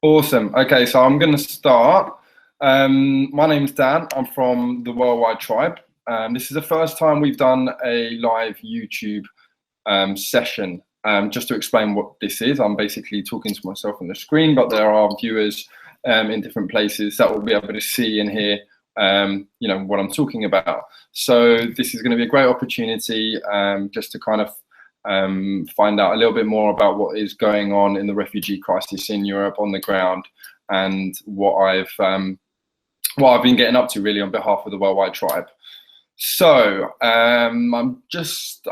Awesome. Okay, so I'm going to start. My name's Dan. I'm from the Worldwide Tribe. This is the first time we've done a live YouTube session. Just to explain what this is, I'm basically talking to myself on the screen, but there are viewers in different places that will be able to see and hear what I'm talking about. So this is going to be a great opportunity just to kind of find out a little bit more about what is going on in the refugee crisis in Europe on the ground, and what I've been getting up to really on behalf of the Worldwide Tribe. So I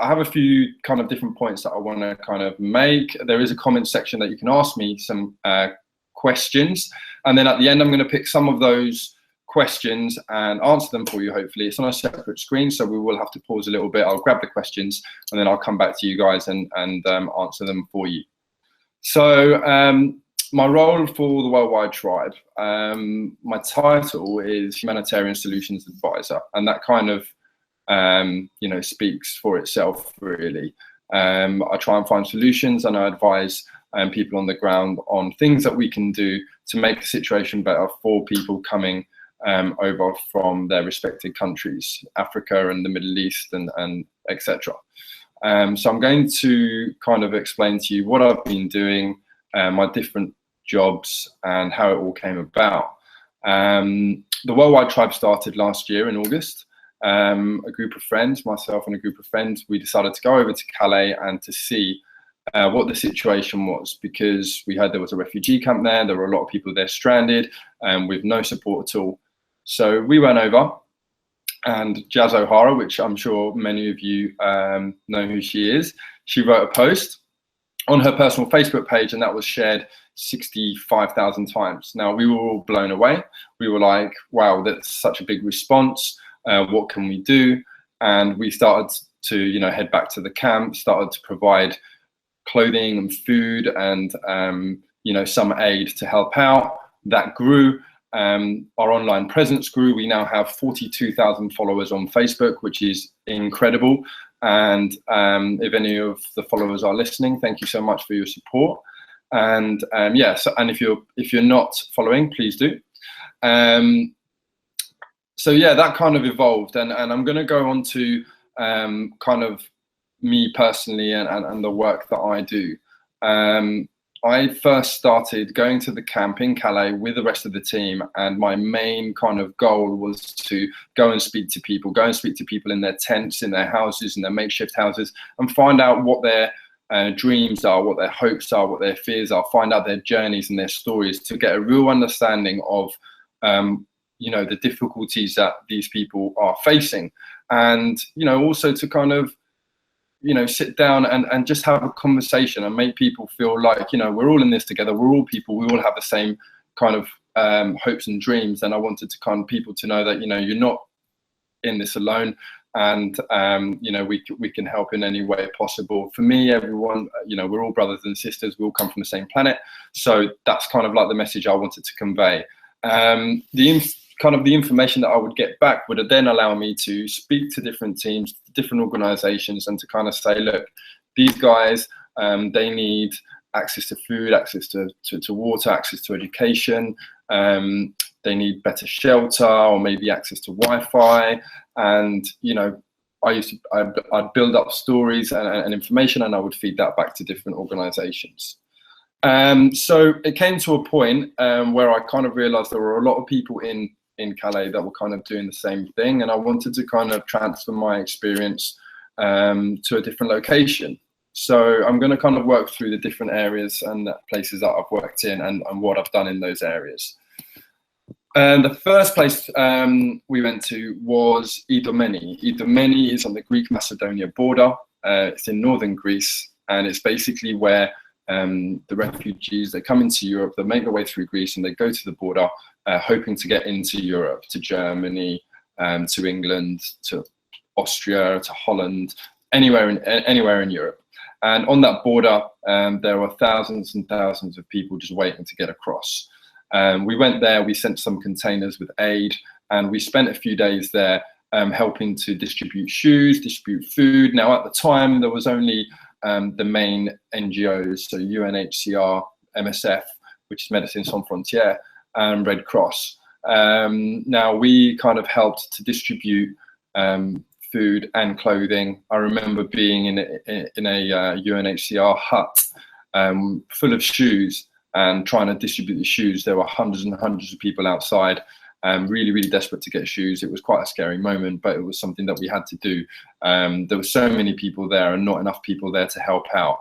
have a few kind of different points that I want to kind of make. There is a comment section that you can ask me some questions, and then at the end I'm going to pick some of those questions and answer them for you. Hopefully it's on a separate screen, so we will have to pause a little bit. I'll grab the questions and then I'll come back to you guys and answer them for you. So my role for the Worldwide Tribe, my title is Humanitarian Solutions Advisor, and that kind of speaks for itself really. I try and find solutions, and I advise people on the ground on things that we can do to make the situation better for people coming over from their respective countries, Africa and the Middle East and etc. So I'm going to kind of explain to you what I've been doing, my different jobs and how it all came about. The Worldwide Tribe started last year in August. A group of friends, myself and a group of friends, we decided to go over to Calais and to see what the situation was, because we heard there was a refugee camp there. There were a lot of people there stranded with no support at all. So we went over, and Jazz O'Hara, which I'm sure many of you know who she is, she wrote a post on her personal Facebook page, and that was shared 65,000 times. Now, we were all blown away. We were like, wow, that's such a big response. What can we do? And we started to head back to the camp, started to provide clothing and food and some aid to help out. That grew. Our online presence grew. We now have 42,000 followers on Facebook, which is incredible. And if any of the followers are listening, thank you so much for your support. And and if you're not following, please do. So yeah, that kind of evolved, and I'm going to go on to kind of me personally and the work that I do. I first started going to the camp in Calais with the rest of the team, and my main kind of goal was to go and speak to people, in their tents, in their houses, in their makeshift houses, and find out what their dreams are, what their hopes are, what their fears are, find out their journeys and their stories, to get a real understanding of the difficulties that these people are facing, and also to kind of sit down and just have a conversation and make people feel like, we're all in this together. We're all people. We all have the same kind of hopes and dreams. And I wanted to kind of people to know that, you're not in this alone, and, we can help in any way possible. For me, everyone, we're all brothers and sisters. We all come from the same planet. So that's kind of like the message I wanted to convey. The information that I would get back would then allow me to speak to different teams, different organizations, and to kind of say, look, these guys, they need access to food, access to water, access to education. They need better shelter, or maybe access to Wi-Fi. And, I'd build up stories and information, and I would feed that back to different organizations. So it came to a point where I kind of realized there were a lot of people in Calais that were kind of doing the same thing, and I wanted to kind of transfer my experience to a different location. So I'm going to kind of work through the different areas and the places that I've worked in and what I've done in those areas. And the first place we went to was Idomeni. Idomeni is on the Greek-Macedonia border. It's in northern Greece, and it's basically where the refugees, they come into Europe, they make their way through Greece, and they go to the border hoping to get into Europe, to Germany, to England, to Austria, to Holland, anywhere in Europe. And on that border, there are thousands and thousands of people just waiting to get across. We went there, we sent some containers with aid, and we spent a few days there helping to distribute shoes, distribute food. Now, at the time, there was only the main NGOs, so UNHCR, MSF, which is Médecins Sans Frontières, and Red Cross. Now, we kind of helped to distribute food and clothing. I remember being in a UNHCR hut full of shoes and trying to distribute the shoes. There were hundreds and hundreds of people outside, really, really desperate to get shoes. It was quite a scary moment, but it was something that we had to do. There were so many people there and not enough people there to help out.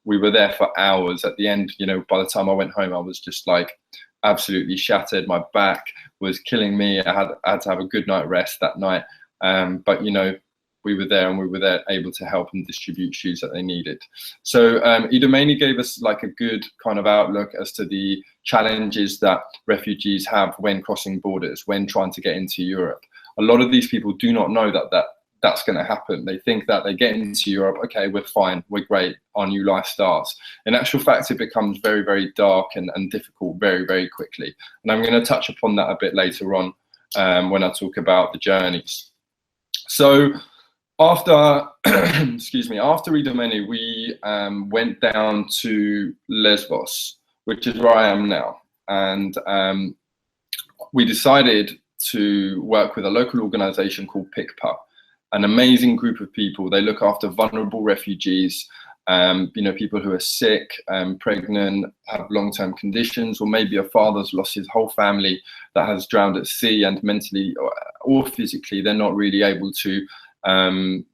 We were there for hours. At the end, you know, by the time I went home, I was just like absolutely shattered. My back was killing me. I had to have a good night rest that night. But, you know, we were there and we were there able to help and distribute shoes that they needed. So Idomeni gave us like a good kind of outlook as to the challenges that refugees have when crossing borders, when trying to get into Europe. A lot of these people do not know that's going to happen. They think that they get into Europe, okay, we're fine, we're great, our new life starts. In actual fact, it becomes very, very dark and difficult very, very quickly. And I'm going to touch upon that a bit later on when I talk about the journeys. So after, excuse me, after Idomeni, we went down to Lesvos, which is where I am now. And we decided to work with a local organization called PICPA, an amazing group of people. They look after vulnerable refugees, you know, people who are sick, pregnant, have long-term conditions, or maybe a father's lost his whole family that has drowned at sea, and mentally or physically, they're not really able to,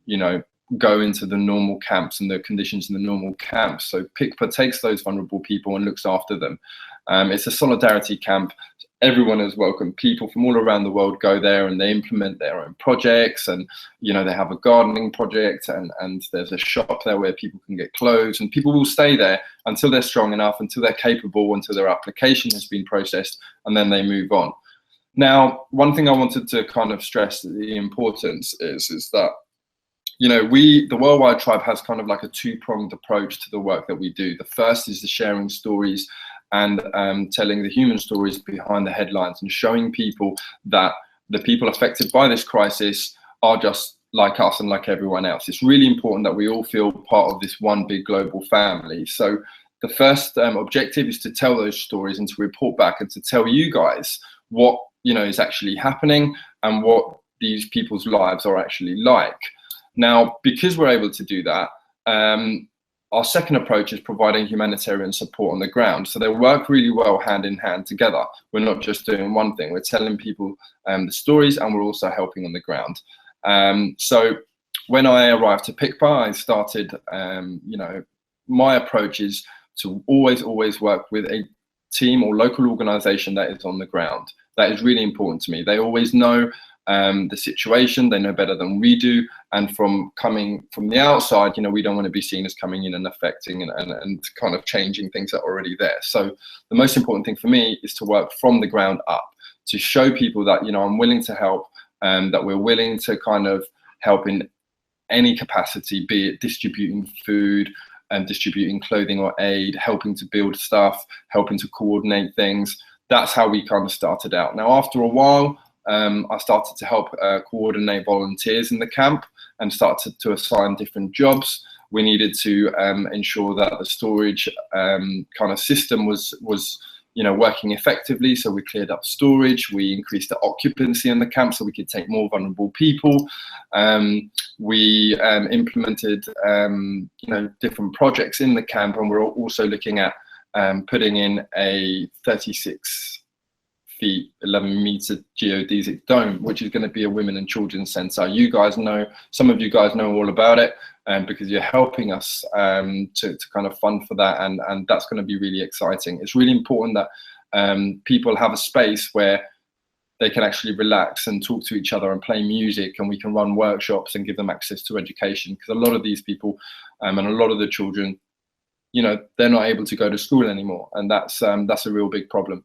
you know, go into the normal camps and the conditions in the normal camps. So PICPA takes those vulnerable people and looks after them. It's a solidarity camp. Everyone is welcome. People from all around the world go there and they implement their own projects, and you know, they have a gardening project, and there's a shop there where people can get clothes, and people will stay there until they're strong enough, until they're capable, until their application has been processed, and then they move on. Now, one thing I wanted to kind of stress the importance is that, you know, the Worldwide Tribe has kind of like a two-pronged approach to the work that we do. The first is the sharing stories and telling the human stories behind the headlines, and showing people that the people affected by this crisis are just like us and like everyone else. It's really important that we all feel part of this one big global family. So the first objective is to tell those stories and to report back and to tell you guys what, you know, is actually happening and what these people's lives are actually like. Now, because we're able to do that, our second approach is providing humanitarian support on the ground. So they work really well hand in hand together. We're not just doing one thing, we're telling people the stories, and we're also helping on the ground. So when I arrived to PICPA, I started, you know, my approach is to always work with a team or local organization that is on the ground. That is really important to me. They always know the situation, they know better than we do, and from coming from the outside, you know, we don't want to be seen as coming in and affecting and kind of changing things that are already there. So the most important thing for me is to work from the ground up, to show people that, you know, I'm willing to help, that we're willing to kind of help in any capacity, be it distributing food and distributing clothing or aid, helping to build stuff, helping to coordinate things. That's how we kind of started out. Now, after a while, I started to help coordinate volunteers in the camp and started to assign different jobs. We needed to ensure that the storage kind of system was you know, working effectively. So we cleared up storage, we increased the occupancy in the camp so we could take more vulnerable people. We implemented you know, different projects in the camp, and we're also looking at putting in a 36 feet 11 meter geodesic dome, which is going to be a women and children's center. You guys know, some of you guys know all about it, because you're helping us to kind of fund for that, and that's going to be really exciting. It's really important that people have a space where they can actually relax and talk to each other and play music, and we can run workshops and give them access to education, because a lot of these people and a lot of the children, you know, they're not able to go to school anymore, and that's a real big problem.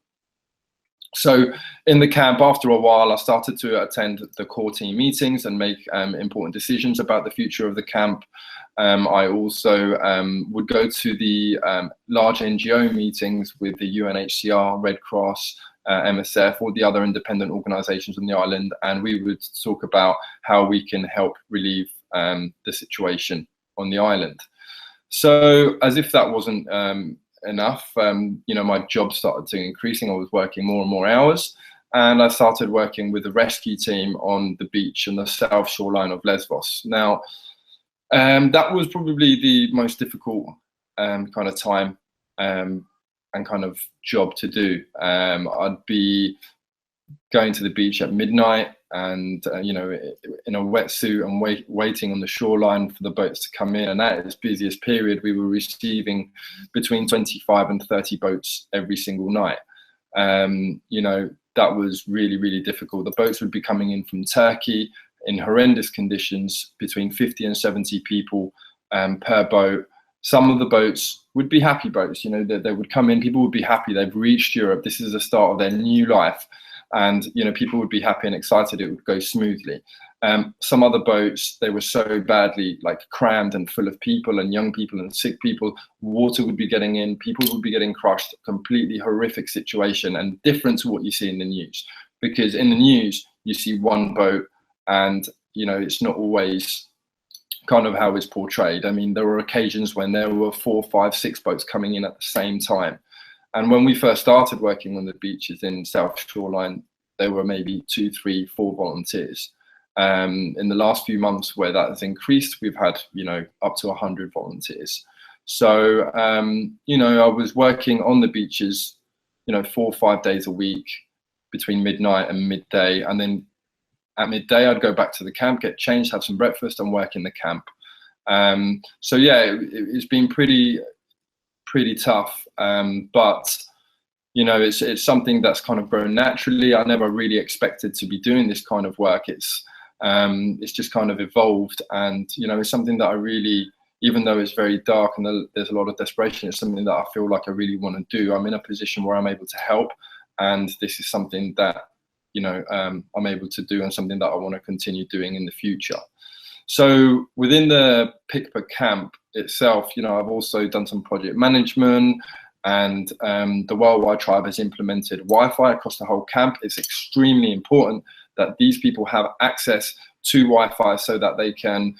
So in the camp, after a while, I started to attend the core team meetings and make important decisions about the future of the camp. I also would go to the large NGO meetings with the UNHCR, Red Cross, MSF, all the other independent organizations on the island, and we would talk about how we can help relieve the situation on the island. So as if that wasn't enough, you know, my job started to increasing. I was working more and more hours, and I started working with the rescue team on the beach and the south shoreline of Lesvos. Now, that was probably the most difficult kind of time and kind of job to do. I'd be going to the beach at midnight and you know, in a wetsuit and waiting on the shoreline for the boats to come in. And at its busiest period, we were receiving between 25 and 30 boats every single night. You know, that was really, really difficult. The boats would be coming in from Turkey in horrendous conditions, between 50 and 70 people per boat. Some of the boats would be happy boats, you know, they would come in, people would be happy, they've reached Europe, this is the start of their new life. And, you know, people would be happy and excited, it would go smoothly. Some other boats, they were so badly like crammed and full of people and young people and sick people, water would be getting in, people would be getting crushed, completely horrific situation, and different to what you see in the news. Because in the news, you see one boat and, you know, it's not always kind of how it's portrayed. I mean, there were occasions when there were 4, 5, 6 boats coming in at the same time. And when we first started working on the beaches in South Shoreline, there were maybe 2, 3, 4 volunteers. In the last few months where that has increased, we've had, you know, up to 100 volunteers. So, you know, I was working on the beaches, you know, 4 or 5 days a week between midnight and midday. And then at midday, I'd go back to the camp, get changed, have some breakfast and work in the camp. So yeah, it's been pretty tough, but you know, it's something that's kind of grown naturally. I never really expected to be doing this kind of work. It's just kind of evolved, and you know, it's something that I really, even though it's very dark and there's a lot of desperation, it's something that I feel like I really want to do. I'm in a position where I'm able to help, and this is something that, you know, I'm able to do, and something that I want to continue doing in the future. So within the Pikpa camp itself, you know, I've also done some project management, and the Worldwide Tribe has implemented Wi-Fi across the whole camp. It's extremely important that these people have access to Wi-Fi so that they can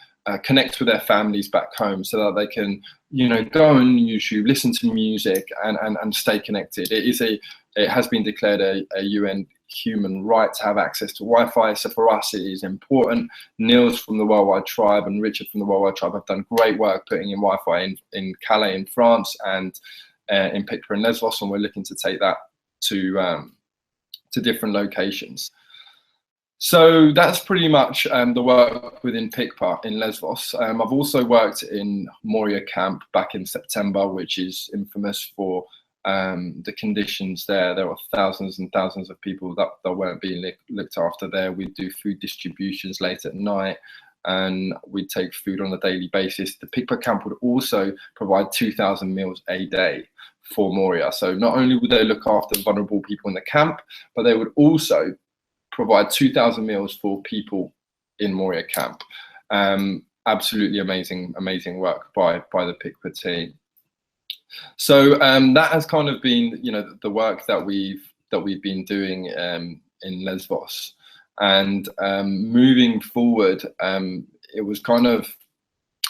connect with their families back home, so that they can, you know, go on YouTube, listen to music and stay connected. It has been declared a UN human right to have access to Wi-Fi. So for us, it is important. Niels from the Worldwide Tribe and Richard from the Worldwide Tribe have done great work putting in Wi-Fi in Calais in France and in Pikpa and Lesvos, and we're looking to take that to different locations. So that's pretty much the work within Pikpa in Lesvos. I've also worked in Moria camp back in September, which is infamous for the conditions there. There were thousands and thousands of people that weren't being looked after there. We do food distributions late at night, and we take food on a daily basis. The Pikpa camp would also provide 2,000 meals a day for Moria. So not only would they look after vulnerable people in the camp, but they would also provide 2,000 meals for people in Moria camp. Absolutely amazing work by the Pikpa team. So that has kind of been, you know, the work that we've been doing in Lesvos. And moving forward, it was kind of,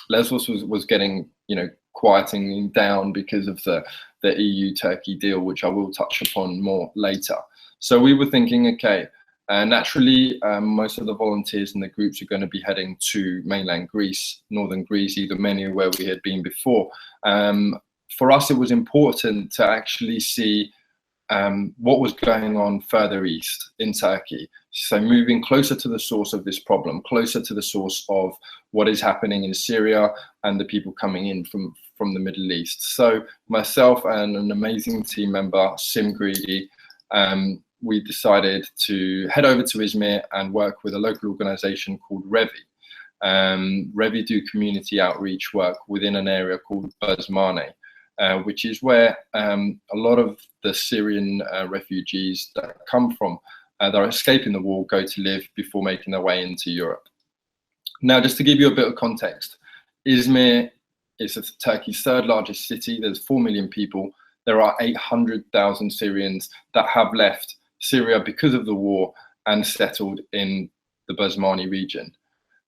Lesvos was getting, you know, quieting down because of the EU-Turkey deal, which I will touch upon more later. So we were thinking, okay, naturally, most of the volunteers and the groups are going to be heading to mainland Greece, northern Greece, either Menia, where we had been before. For us, it was important to actually see what was going on further east in Turkey. So moving closer to the source of this problem, closer to the source of what is happening in Syria and the people coming in from the Middle East. So myself and an amazing team member, Sim Greedy, we decided to head over to Izmir and work with a local organization called Revi. Revi do community outreach work within an area called Buzmane, which is where a lot of the Syrian refugees that come from, that are escaping the war, go to live before making their way into Europe. Now, just to give you a bit of context, Izmir is Turkey's 3rd largest city. There's 4 million people. There are 800,000 Syrians that have left Syria because of the war and settled in the Buzmane region.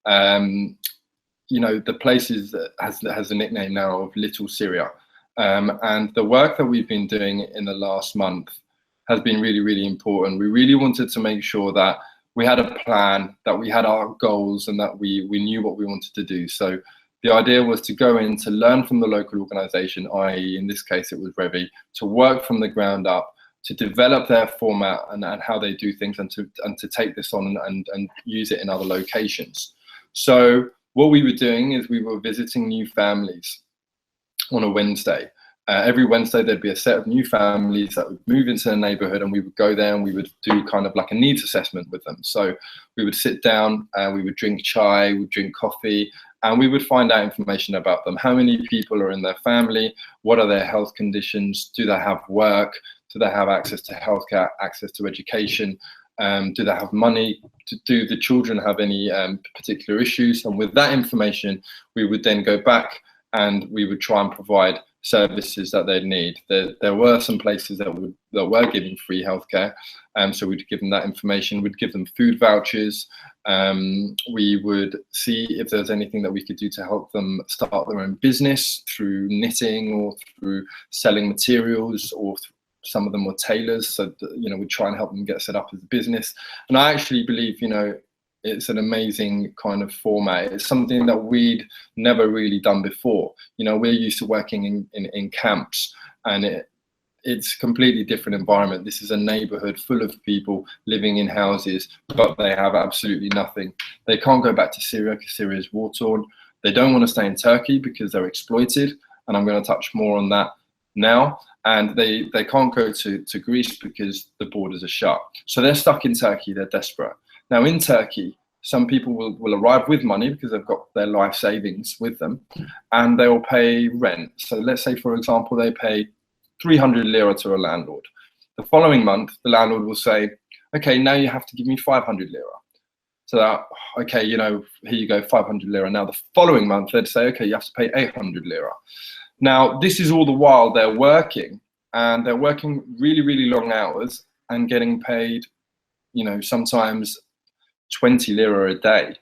You know, the place has a nickname now of Little Syria. And the work that we've been doing in the last month has been really, really important. We really wanted to make sure that we had a plan, that we had our goals, and that we knew what we wanted to do. So the idea was to go in to learn from the local organisation, i.e. in this case it was Revi, to work from the ground up, to develop their format and how they do things, and to take this on and use it in other locations. So what we were doing is we were visiting new families on a Wednesday. Every Wednesday there'd be a set of new families that would move into the neighborhood, and we would go there and we would do kind of like a needs assessment with them. So we would sit down, we would drink chai, we'd drink coffee, and we would find out information about them. How many people are in their family? What are their health conditions? Do they have work? Do they have access to healthcare, access to education? Do they have money? Do the children have any particular issues? And with that information, we would then go back and we would try and provide services that they need. There were some places that were giving free healthcare, so we'd give them that information. We'd give them food vouchers. We would see if there's anything that we could do to help them start their own business through knitting or through selling materials, or some of them were tailors, so we'd try and help them get set up as a business. And I actually believe, it's an amazing kind of format. It's something that we'd never really done before. We're used to working in camps, and it's a completely different environment. This is a neighborhood full of people living in houses, but they have absolutely nothing. They can't go back to Syria because Syria is war-torn. They don't want to stay in Turkey because they're exploited, and I'm going to touch more on that now. And they can't go to Greece because the borders are shut. So they're stuck in Turkey, they're desperate. Now in Turkey, some people will arrive with money because they've got their life savings with them, and they'll pay rent. So let's say, for example, they pay 300 lira to a landlord. The following month, the landlord will say, okay, now you have to give me 500 lira. So that, okay, here you go, 500 lira. Now the following month, they'd say, okay, you have to pay 800 lira. Now, this is all the while they're working, and they're working really, really long hours and getting paid, sometimes 20 lira a day.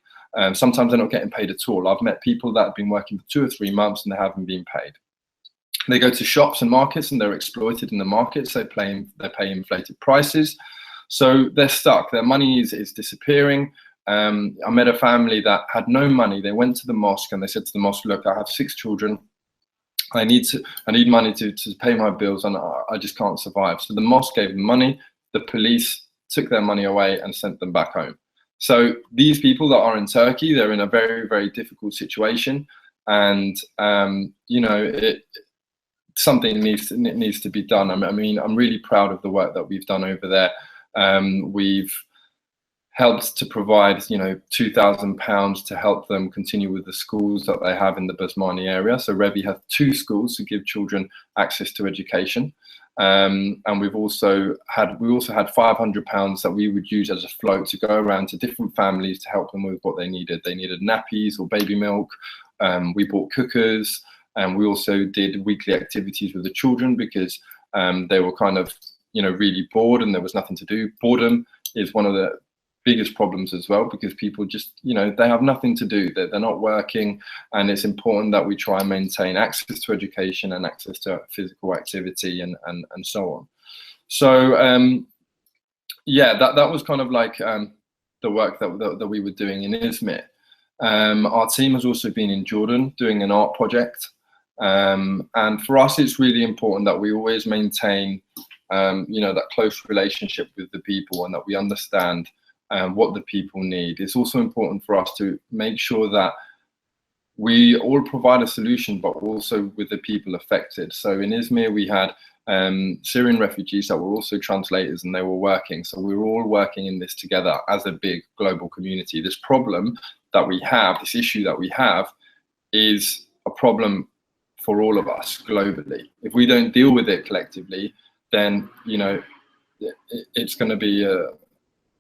Sometimes they're not getting paid at all. I've met people that have been working for 2 or 3 months and they haven't been paid. They go to shops and markets and they're exploited in the markets. They pay inflated prices. So they're stuck. Their money is disappearing. I met a family that had no money. They went to the mosque and they said to the mosque, look, I have 6 children. I need money to pay my bills, and I just can't survive. So the mosque gave them money. The police took their money away and sent them back home. So these people that are in Turkey, they're in a very, very difficult situation, and something needs to be done. I mean, I'm really proud of the work that we've done over there. We've helped to provide, £2,000 to help them continue with the schools that they have in the Basmani area. So Revi has 2 schools to give children access to education. And we also had £500 that we would use as a float to go around to different families to help them with what they needed. They needed nappies or baby milk. We bought cookers, and we also did weekly activities with the children because they were kind of, really bored and there was nothing to do. Boredom is one of the biggest problems as well, because people just, they have nothing to do. They're not working, and it's important that we try and maintain access to education and access to physical activity and so on. So yeah, that was kind of like the work that we were doing in Izmir. Our team has also been in Jordan doing an art project, and for us it's really important that we always maintain that close relationship with the people, and that we understand what the people need. It's also important for us to make sure that we all provide a solution, but also with the people affected. So in Izmir, we had Syrian refugees that were also translators, and they were working. So we were all working in this together as a big global community. This problem that we have, this issue that we have, is a problem for all of us globally. If we don't deal with it collectively, then it's going to be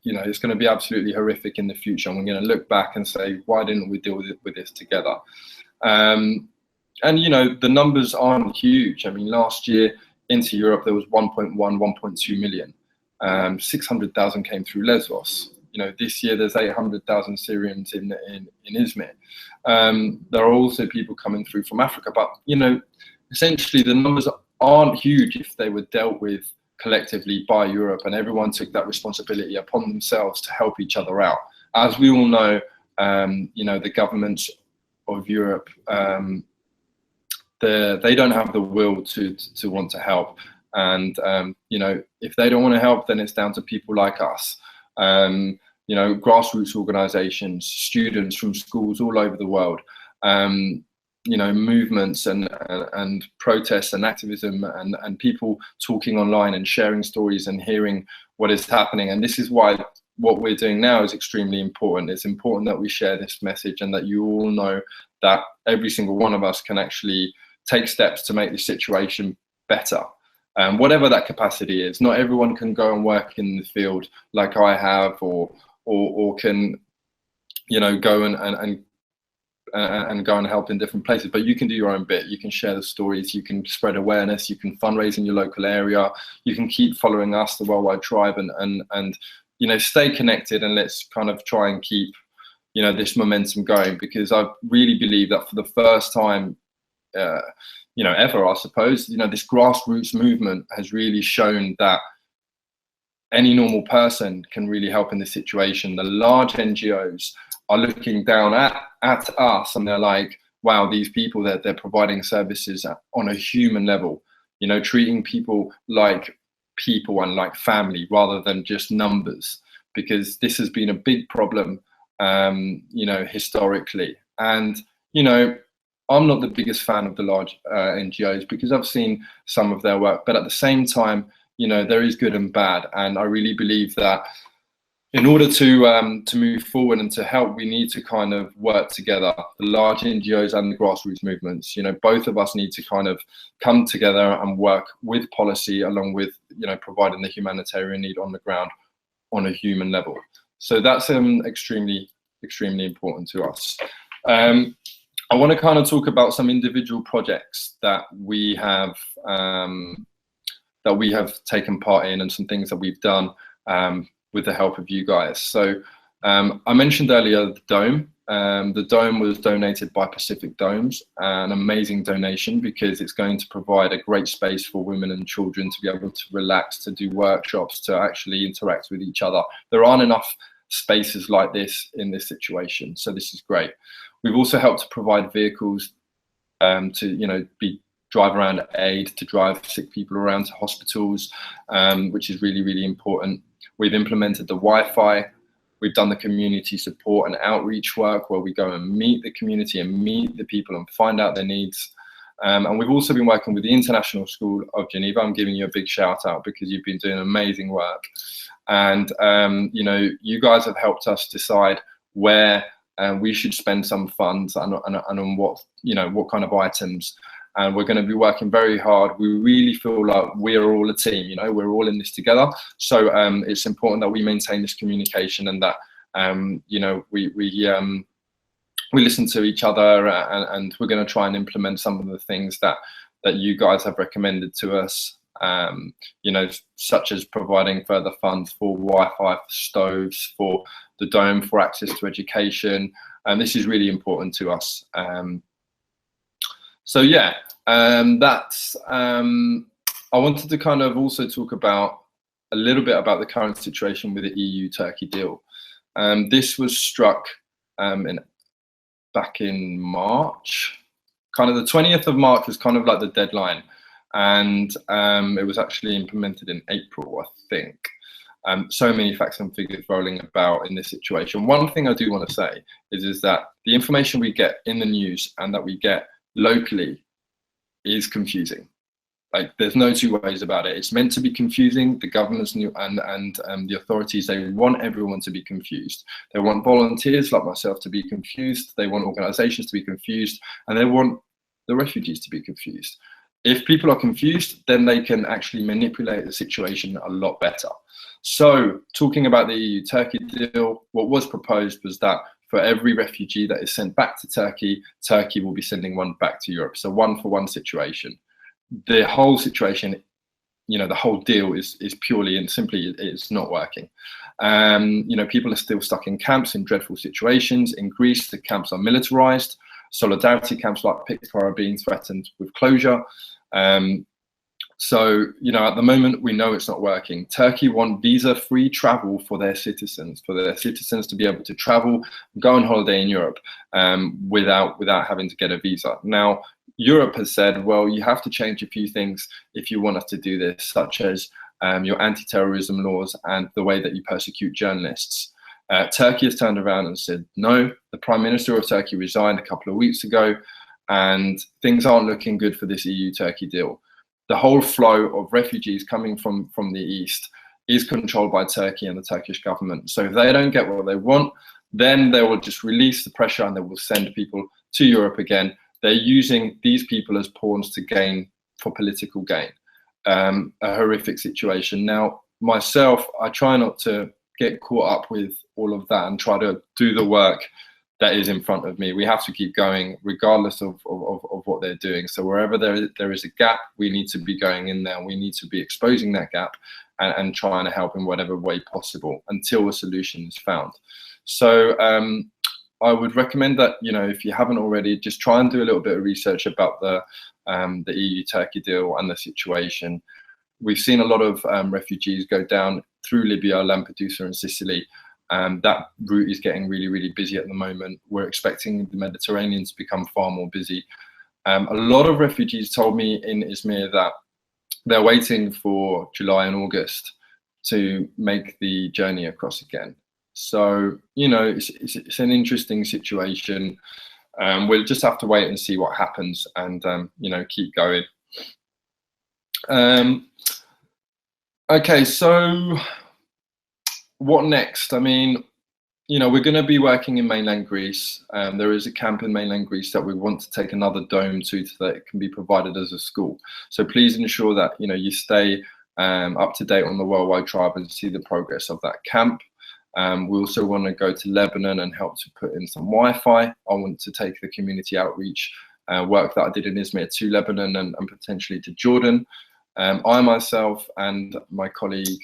it's going to be absolutely horrific in the future, and we're going to look back and say, why didn't we deal with this together? And the numbers aren't huge. I mean, last year into Europe there was 1.2 million. 600,000 came through Lesvos. This year there's 800,000 Syrians in Izmir. There are also people coming through from Africa, but essentially the numbers aren't huge if they were dealt with collectively by Europe, and everyone took that responsibility upon themselves to help each other out. As we all know, you know, the governments of Europe, they don't have the will to want to help. And, you know, if they don't want to help, then it's down to people like us. You know, grassroots organizations, students from schools all over the world, you know, movements and protests and activism and people talking online and sharing stories and hearing what is happening. And this is why what we're doing now is extremely important. It's important that we share this message and that you all know that every single one of us can actually take steps to make the situation better. Whatever that capacity is. Not everyone can go and work in the field like I have, or can, you know, go and go and help in different places, but you can do your own bit. You can share the stories, you can spread awareness, you can fundraise in your local area, you can keep following us, the Worldwide Tribe, and you know, stay connected, and let's kind of try and keep, you know, this momentum going, because I really believe that for the first time, you know, ever, I suppose, you know, this grassroots movement has really shown that any normal person can really help in this situation. The large NGOs are looking down at us, and they're like, wow, these people, they're providing services on a human level, you know, treating people and like family rather than just numbers, because this has been a big problem, you know, historically. And, you know, I'm not the biggest fan of the large NGOs because I've seen some of their work, but at the same time, you know, there is good and bad. And I really believe that in order to move forward and to help, we need to kind of work together, the large NGOs and the grassroots movements. You know, both of us need to kind of come together and work with policy, along with, you know, providing the humanitarian need on the ground on a human level. So that's extremely important to us. I want to kind of talk about some individual projects that we have taken part in, and some things that we've done with the help of you guys. So I mentioned earlier the dome. The dome was donated by Pacific Domes, an amazing donation, because it's going to provide a great space for women and children to be able to relax, to do workshops, to actually interact with each other. There aren't enough spaces like this in this situation, so this is great. We've also helped to provide vehicles to, you know, drive around aid, to drive sick people around to hospitals, which is really important. We've implemented the Wi-Fi. We've done the community support and outreach work, where we go and meet the community and meet the people and find out their needs. And we've also been working with the International School of Geneva. I'm giving you a big shout out because you've been doing amazing work. And, you know, you guys have helped us decide where we should spend some funds and on what, you know, what kind of items. And we're going to be working very hard. We really feel like we're all a team, you know, we're all in this together. So it's important that we maintain this communication, and that, you know, we listen to each other, and we're going to try and implement some of the things that you guys have recommended to us, you know, such as providing further funds for Wi-Fi, for stoves, for the dome, for access to education. And this is really important to us. So yeah, that's, I wanted to kind of also talk about a little bit about the current situation with the EU-Turkey deal. This was struck back in March. Kind of the 20th of March was kind of like the deadline, and it was actually implemented in April, I think. So many facts and figures rolling about in this situation. One thing I do want to say is that the information we get in the news and that we get locally is confusing. Like, there's no two ways about it. It's meant to be confusing. The governments and the authorities, they want everyone to be confused. They want volunteers like myself to be confused. They want organizations to be confused, and they want the refugees to be confused. If people are confused, then they can actually manipulate the situation a lot better. So, talking about the EU-Turkey deal, what was proposed was that for every refugee that is sent back to Turkey, Turkey will be sending one back to Europe. So, one-for-one situation. The whole situation, you know, the whole deal is purely and simply, it's not working. You know, people are still stuck in camps in dreadful situations. In Greece, the camps are militarized. solidarity camps like Pixar are being threatened with closure. So, you know, at the moment, we know it's not working. Turkey want visa-free travel for their citizens to be able to travel, go on holiday in Europe without having to get a visa. Now, Europe has said, well, you have to change a few things if you want us to do this, such as your anti-terrorism laws and the way that you persecute journalists. Turkey has turned around and said, no, the Prime Minister of Turkey resigned a couple of weeks ago, and things aren't looking good for this EU-Turkey deal. The whole flow of refugees coming from the east is controlled by Turkey and the Turkish government. So if they don't get what they want, then they will just release the pressure and they will send people to Europe again. They're using these people as pawns to gain for political gain. A horrific situation. Now, myself, I try not to get caught up with all of that and try to do the work that is in front of me. We have to keep going regardless of what they're doing. So wherever there is a gap, we need to be going in there. We need to be exposing that gap and trying to help in whatever way possible until a solution is found. So I would recommend that, you know, if you haven't already, just try and do a little bit of research about the EU-Turkey deal and the situation. We've seen a lot of refugees go down through Libya, Lampedusa and Sicily. That route is getting really, really busy at the moment. We're expecting the Mediterranean to become far more busy. A lot of refugees told me in Izmir that they're waiting for July and August to make the journey across again. So, you know, it's an interesting situation. We'll just have to wait and see what happens and, you know, keep going. Okay, so what next? I mean, you know, we're going to be working in mainland Greece. There is a camp in mainland Greece that we want to take another dome to so that it can be provided as a school. So please ensure that, you know, you stay up to date on the Worldwide Tribe and see the progress of that camp. We also want to go to Lebanon and help to put in some Wi-Fi. I want to take the community outreach work that I did in Izmir to Lebanon and potentially to Jordan. I myself and my colleague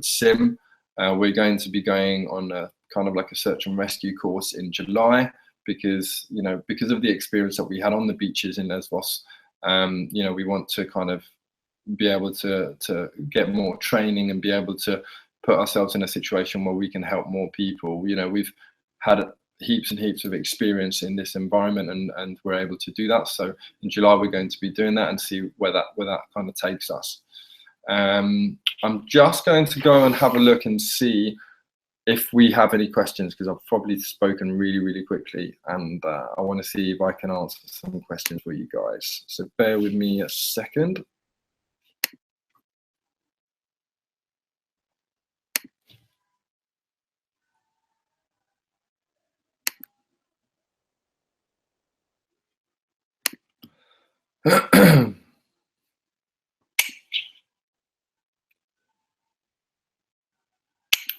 Sim, we're going to be going on a kind of like a search and rescue course in July because, you know, because of the experience that we had on the beaches in Lesvos, you know, we want to kind of be able to get more training and be able to put ourselves in a situation where we can help more people. You know, we've had heaps and heaps of experience in this environment and we're able to do that. So in July, we're going to be doing that and see where that kind of takes us. I'm just going to go and have a look and see if we have any questions because I've probably spoken really, really quickly and I want to see if I can answer some questions for you guys. So bear with me a second.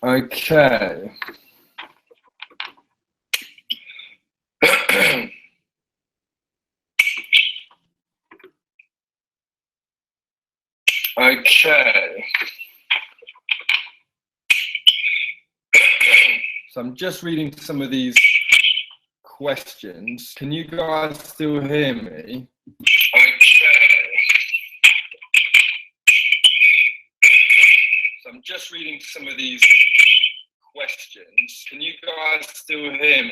Okay. Okay. So I'm just reading some of these questions. Can you guys still hear me? Okay. So I'm just reading some of these questions. Can you guys still hear me? I'm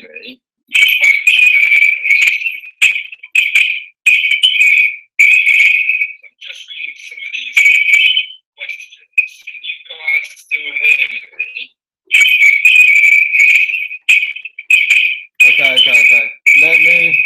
just reading some of these questions. Can you guys still hear me? Okay. Let me.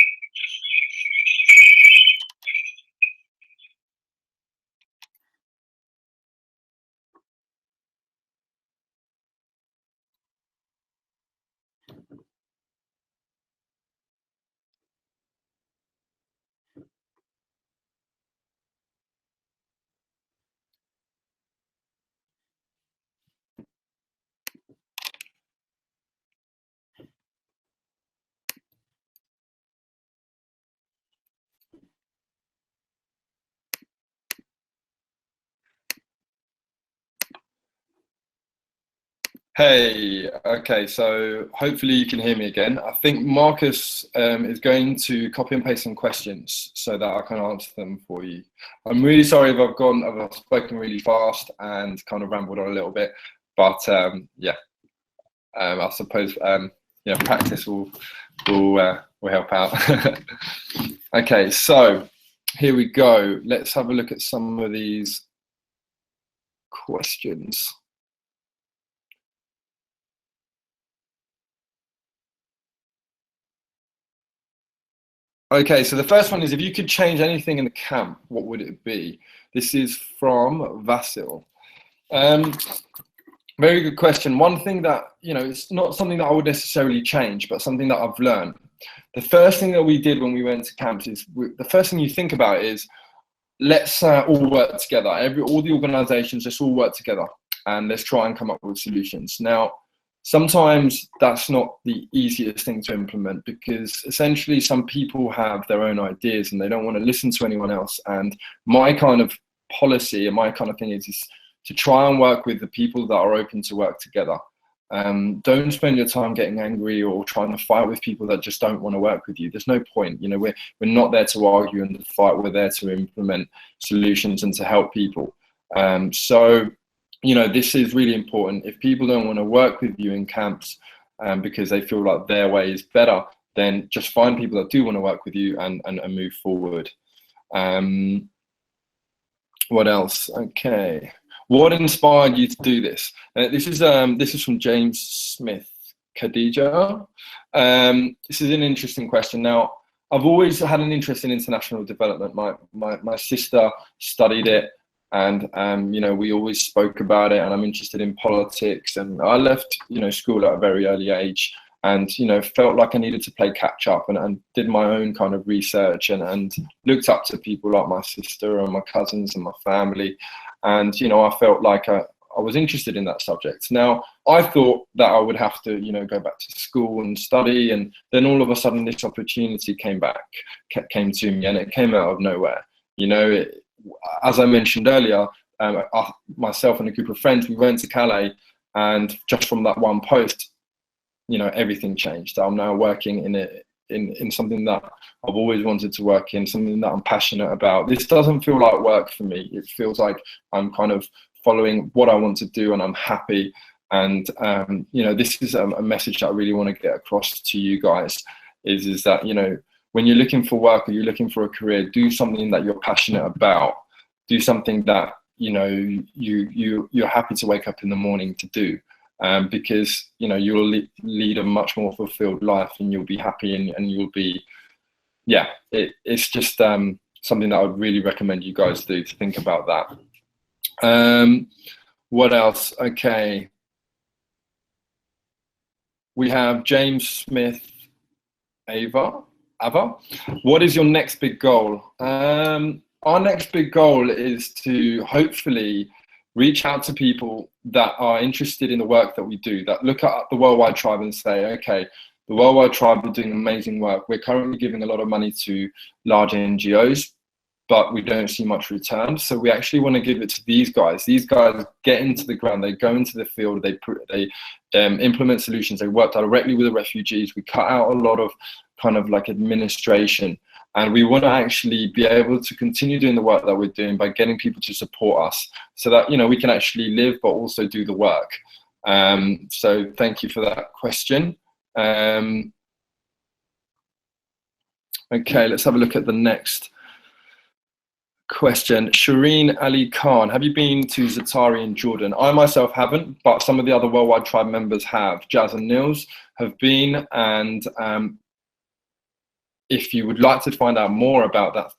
Hey, okay, so hopefully you can hear me again. I think Marcus is going to copy and paste some questions so that I can answer them for you. I'm really sorry if I've spoken really fast and kind of rambled on a little bit, but yeah, I suppose yeah, practice will help out. Okay, so here we go. Let's have a look at some of these questions. Okay, so the first one is, if you could change anything in the camp, what would it be? This is from Vasil. Very good question. One thing that, you know, it's not something that I would necessarily change, but something that I've learned. The first thing that we did when we went to camps is, the first thing you think about is, let's all work together. All the organizations, let's all work together and let's try and come up with solutions. Now, sometimes that's not the easiest thing to implement, because essentially some people have their own ideas and they don't want to listen to anyone else. And my kind of policy and my kind of thing is to try and work with the people that are open to work together. Don't spend your time getting angry or trying to fight with people that just don't want to work with you. There's no point. You know, we're not there to argue and to fight. We're there to implement solutions and to help people. So, you know, this is really important. If people don't want to work with you in camps because they feel like their way is better, then just find people that do want to work with you and move forward. What else? Okay. What inspired you to do this? This is from James Smith, Khadija. This is an interesting question. Now, I've always had an interest in international development. My sister studied it, and you know, we always spoke about it, and I'm interested in politics. And I left, you know, school at a very early age, and you know, felt like I needed to play catch up, and did my own kind of research, and looked up to people like my sister and my cousins and my family. And, you know, I felt like I was interested in that subject. Now, I thought that I would have to, you know, go back to school and study. And then all of a sudden, this opportunity came to me, and it came out of nowhere. You know, as I mentioned earlier, myself and a group of friends, we went to Calais, and just from that one post, you know, everything changed. I'm now working in something that I've always wanted to work in, something that I'm passionate about. This doesn't feel like work for me. It feels like I'm kind of following what I want to do, and I'm happy. And you know, this is a message that I really want to get across to you guys, is that, you know, when you're looking for work or you're looking for a career, do something that you're passionate about. Do something that, you know, you're happy to wake up in the morning to do. Because, you know, you'll lead a much more fulfilled life, and you'll be happy, and you'll be, yeah, it's just something that I would really recommend you guys do, to think about that. What else? Okay. We have James Smith, Ava. What is your next big goal? Our next big goal is to hopefully reach out to people that are interested in the work that we do, that look at the Worldwide Tribe and say, okay, the Worldwide Tribe are doing amazing work. We're currently giving a lot of money to large NGOs, but we don't see much return. So we actually want to give it to these guys. These guys get into the ground, they go into the field, they implement solutions, they work directly with the refugees. We cut out a lot of kind of like administration. And we want to actually be able to continue doing the work that we're doing by getting people to support us, so that, you know, we can actually live but also do the work. So thank you for that question. Okay, let's have a look at the next question. Shireen Ali Khan, have you been to Sitari in Jordan? I myself haven't, but some of the other Worldwide Tribe members have. Jazz and Nils have been, and if you would like to find out more about that,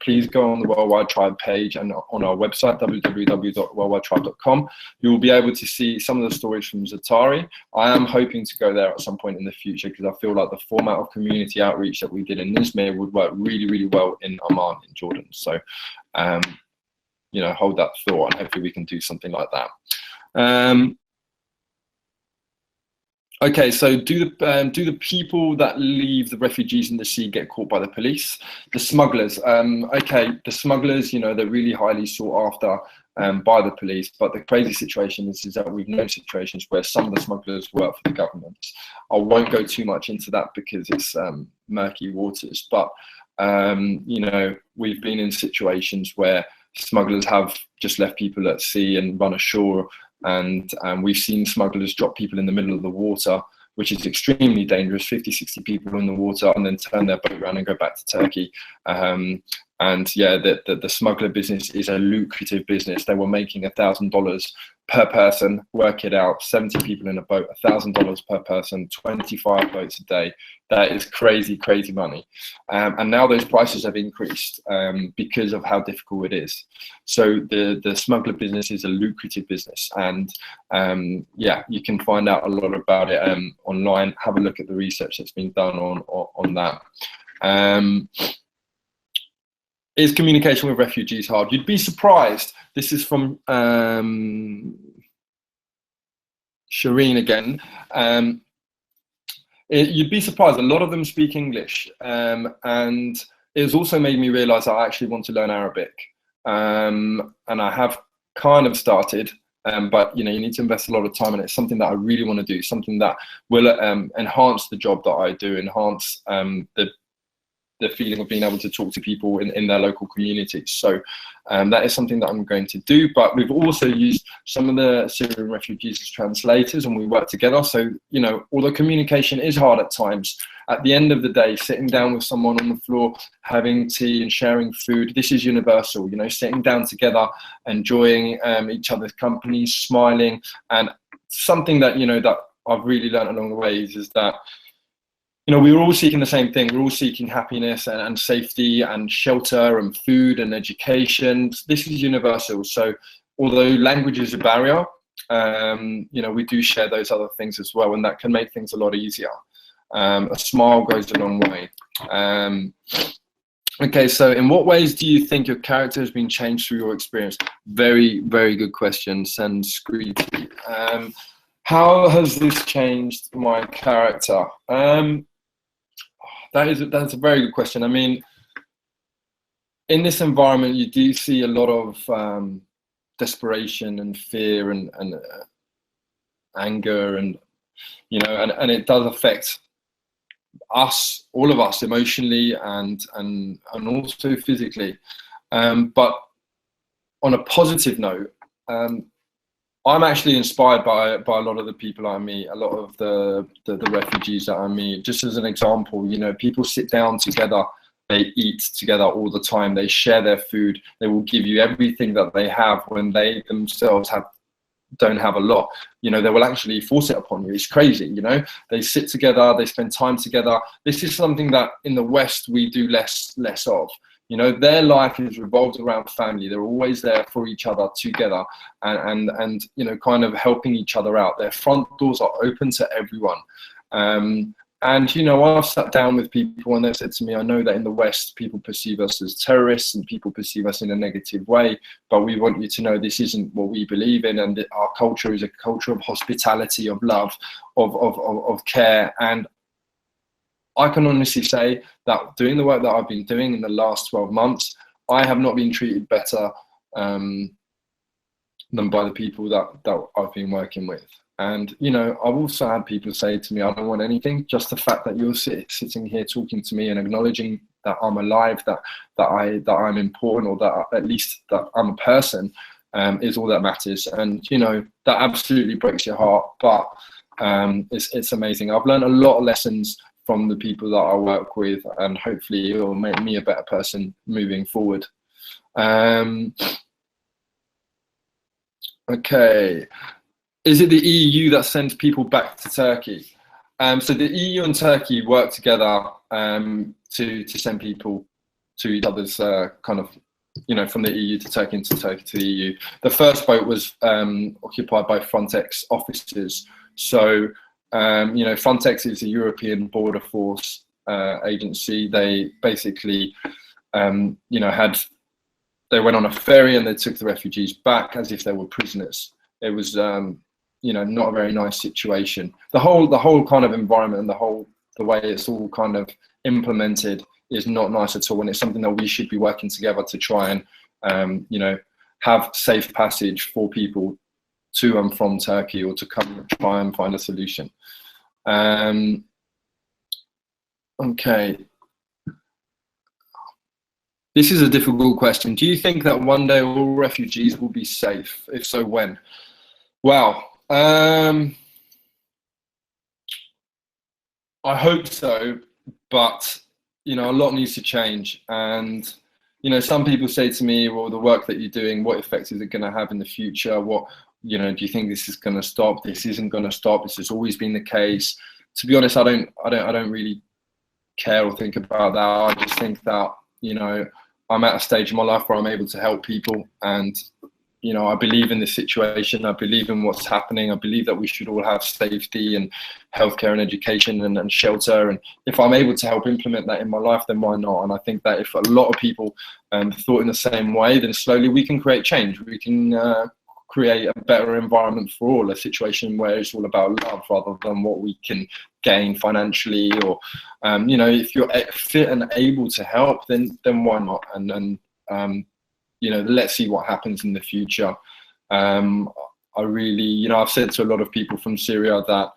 please go on the Worldwide Tribe page and on our website, www.worldwidetribe.com. You will be able to see some of the stories from Sitari. I am hoping to go there at some point in the future, because I feel like the format of community outreach that we did in Izmir would work really, really well in Amman, in Jordan. So, you know, hold that thought, and hopefully we can do something like that. Okay, so do the people that leave the refugees in the sea get caught by the police? The smugglers, okay, the smugglers, you know, they're really highly sought after. by the police. But the crazy situation is that we've known situations where some of the smugglers work for the government. I won't go too much into that because it's murky waters, but you know, we've been in situations where smugglers have just left people at sea and run ashore, and we've seen smugglers drop people in the middle of the water, which is extremely dangerous, 50, 60 people in the water, and then turn their boat around and go back to Turkey. And yeah, the smuggler business is a lucrative business. They were making $1,000 per person, work it out, 70 people in a boat, $1,000 per person, 25 boats a day. That is crazy, crazy money. And now those prices have increased because of how difficult it is. So the smuggler business is a lucrative business. And yeah, you can find out a lot about it online. Have a look at the research that's been done on that. Is communication with refugees hard? You'd be surprised. This is from Shireen again. You'd be surprised. A lot of them speak English, and it has also made me realise I actually want to learn Arabic, and I have kind of started. But you know, you need to invest a lot of time, and it's something that I really want to do. Something that will enhance the job that I do, enhance the feeling of being able to talk to people in their local communities. So that is something that I'm going to do. But we've also used some of the Syrian refugees as translators, and we work together. So, you know, although communication is hard at times, at the end of the day, sitting down with someone on the floor, having tea and sharing food, this is universal, you know, sitting down together, enjoying each other's company, smiling. And something that, you know, that I've really learned along the way is that, you know, we were all seeking the same thing. We're all seeking happiness and safety and shelter and food and education. This is universal. So although language is a barrier, you know, we do share those other things as well, and that can make things a lot easier. A smile goes a long way. Okay, so in what ways do you think your character has been changed through your experience? Very, very good question, Send Screedy. How has this changed my character? That's a very good question. I mean, in this environment, you do see a lot of desperation and fear and anger, and you know, and it does affect us, all of us, emotionally and also physically. But on a positive note, I'm actually inspired by a lot of the people I meet, a lot of the refugees that I meet. Just as an example, you know, people sit down together, they eat together all the time, they share their food, they will give you everything that they have when they themselves don't have a lot. You know, they will actually force it upon you. It's crazy, you know. They sit together, they spend time together. This is something that in the West we do less of. You know, their life is revolved around family. They're always there for each other together, and you know, kind of helping each other out. Their front doors are open to everyone. And you know, I've sat down with people and they've said to me, I know that in the West people perceive us as terrorists and people perceive us in a negative way, but we want you to know this isn't what we believe in, and that our culture is a culture of hospitality, of love, of care. And I can honestly say that doing the work that I've been doing in the last 12 months, I have not been treated better than by the people that I've been working with. And, you know, I've also had people say to me, I don't want anything, just the fact that you're sitting here talking to me and acknowledging that I'm alive, that I'm important, or that at least that I'm a person, is all that matters. And, you know, that absolutely breaks your heart, but it's amazing. I've learned a lot of lessons from the people that I work with, and hopefully it will make me a better person moving forward. Okay, is it the EU that sends people back to Turkey? So the EU and Turkey work together to send people to each other's kind of, you know, from the EU to Turkey and to Turkey to the EU. The first boat was occupied by Frontex officers. So you know, Frontex is a European border force agency. They basically, you know, they went on a ferry and they took the refugees back as if they were prisoners. It was, you know, not a very nice situation. The whole kind of environment and the way it's all kind of implemented is not nice at all, and it's something that we should be working together to try and, you know, have safe passage for people to and from Turkey, or to come try and find a solution. Okay. This is a difficult question. Do you think that one day all refugees will be safe? If so, when? Well, I hope so, but you know, a lot needs to change. And you know, some people say to me, well, the work that you're doing, what effect is it going to have in the future? What, you know, do you think this is going to stop? This isn't going to stop. This has always been the case. To be honest, I don't really care or think about that. I just think that, you know, I'm at a stage in my life where I'm able to help people, and you know, I believe in this situation. I believe in what's happening. I believe that we should all have safety and healthcare and education and shelter. And if I'm able to help implement that in my life, then why not? And I think that if a lot of people thought in the same way, then slowly we can create change. We can create a better environment for all, a situation where it's all about love rather than what we can gain financially, or you know, if you're fit and able to help, then why not? And you know, let's see what happens in the future. I really, you know, I've said to a lot of people from Syria that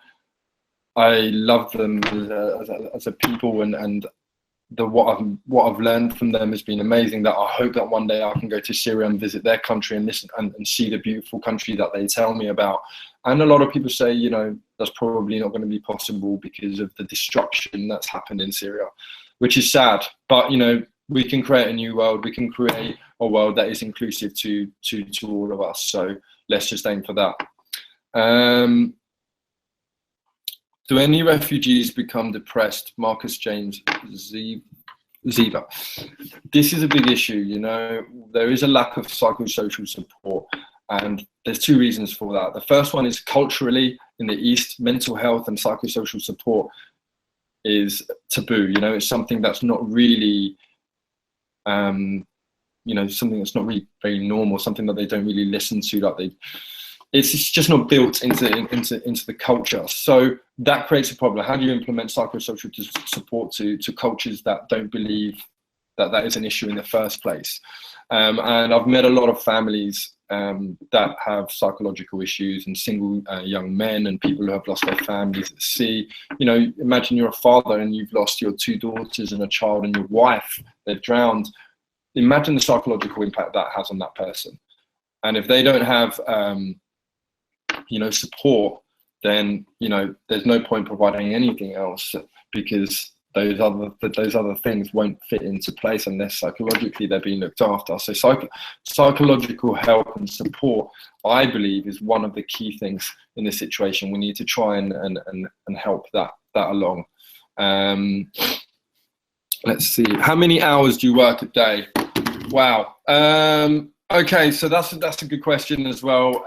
I love them as a people, and what I've learned from them has been amazing. That I hope that one day I can go to Syria and visit their country and listen and see the beautiful country that they tell me about. And a lot of people say, you know, that's probably not going to be possible because of the destruction that's happened in Syria, which is sad. But you know, we can create a new world. We can create a world that is inclusive to all of us. So let's just aim for that. Do any refugees become depressed? Marcus James Ziva. This is a big issue. You know, there is a lack of psychosocial support, and there's two reasons for that. The first one is culturally in the East, mental health and psychosocial support is taboo. You know, it's something that's not really you know, something that's not really very normal, something that they don't really listen to, like it's just not built into the culture. So that creates a problem. How do you implement psychosocial support to cultures that don't believe that that is an issue in the first place? And I've met a lot of families that have psychological issues, and single young men, and people who have lost their families at sea. You know, imagine you're a father and you've lost your 2 daughters and a child and your wife, they've drowned. Imagine the psychological impact that has on that person. And if they don't have, you know, support, then, you know, there's no point providing anything else, because those other things won't fit into place unless psychologically they're being looked after. So psychological help and support, I believe, is one of the key things in this situation. We need to try and help that along. Let's see, how many hours do you work a day? Wow. Okay, so that's a good question as well.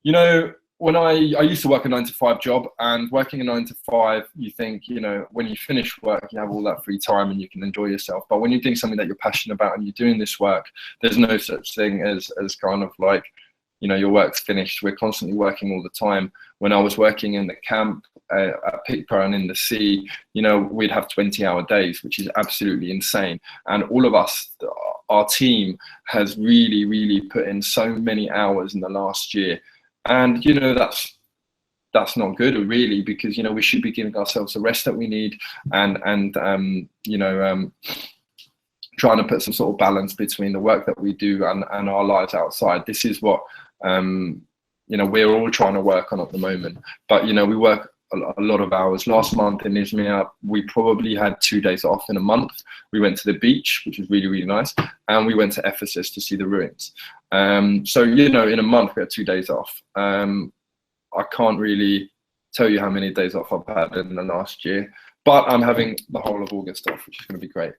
You know, when I used to work a 9-to-5 job, and working a 9-to-5, you think, you know, when you finish work, you have all that free time and you can enjoy yourself. But when you're doing something that you're passionate about and you're doing this work, there's no such thing as kind of like, you know, your work's finished. We're constantly working all the time. When I was working in the camp at Pitcairn and in the sea, you know, we'd have 20-hour days, which is absolutely insane. And all of us, our team has really, really put in so many hours in the last year. And, you know, that's not good, really, because, you know, we should be giving ourselves the rest that we need, and you know, trying to put some sort of balance between the work that we do and our lives outside. This is what, you know, we're all trying to work on at the moment. But, you know, we work a lot of hours. Last month in Izmir, we probably had 2 days off in a month. We went to the beach, which was really, really nice. And we went to Ephesus to see the ruins. So, you know, in a month, we had 2 days off. I can't really tell you how many days off I've had in the last year, but I'm having the whole of August off, which is going to be great.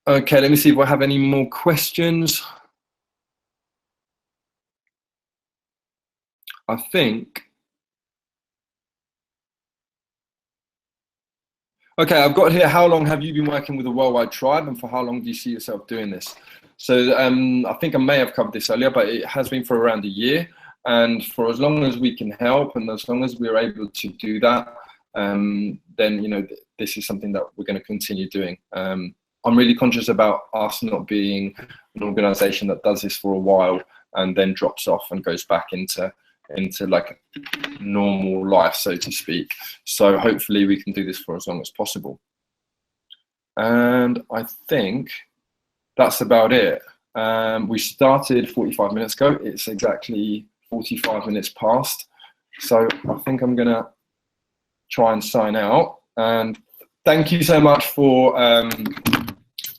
Okay, let me see if I have any more questions. I think. Okay, I've got here, how long have you been working with a worldwide tribe, and for how long do you see yourself doing this? So I think I may have covered this earlier, but it has been for around a year. And for as long as we can help, and as long as we're able to do that, then, you know, this is something that we're going to continue doing. I'm really conscious about us not being an organisation that does this for a while and then drops off and goes back into like normal life, so to speak. So hopefully we can do this for as long as possible. And I think that's about it. We started 45 minutes ago. It's exactly 45 minutes past. So I think I'm gonna try and sign out. And thank you so much for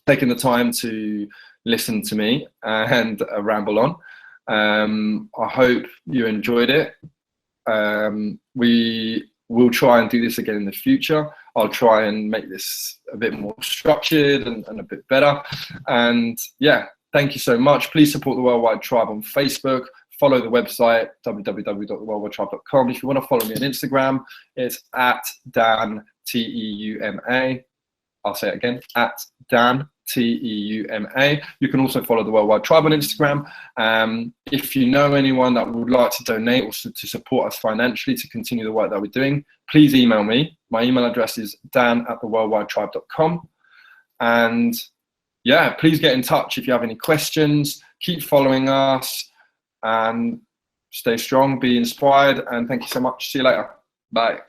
taking the time to listen to me and ramble on. I hope you enjoyed it. We will try and do this again in the future. I'll try and make this a bit more structured and a bit better. And yeah, thank you so much. Please support the Worldwide Tribe on Facebook. Follow the website, www.theworldwidetриbe.com. If you want to follow me on Instagram, it's at Dan Teuma. I'll say it again, at Dan Teuma. You can also follow the Worldwide Tribe on Instagram. If you know anyone that would like to donate or to support us financially to continue the work that we're doing, please email me. My email address is dan@theworldwidetribe.com. And yeah, please get in touch if you have any questions. Keep following us and stay strong, be inspired, and thank you so much. See you later. Bye.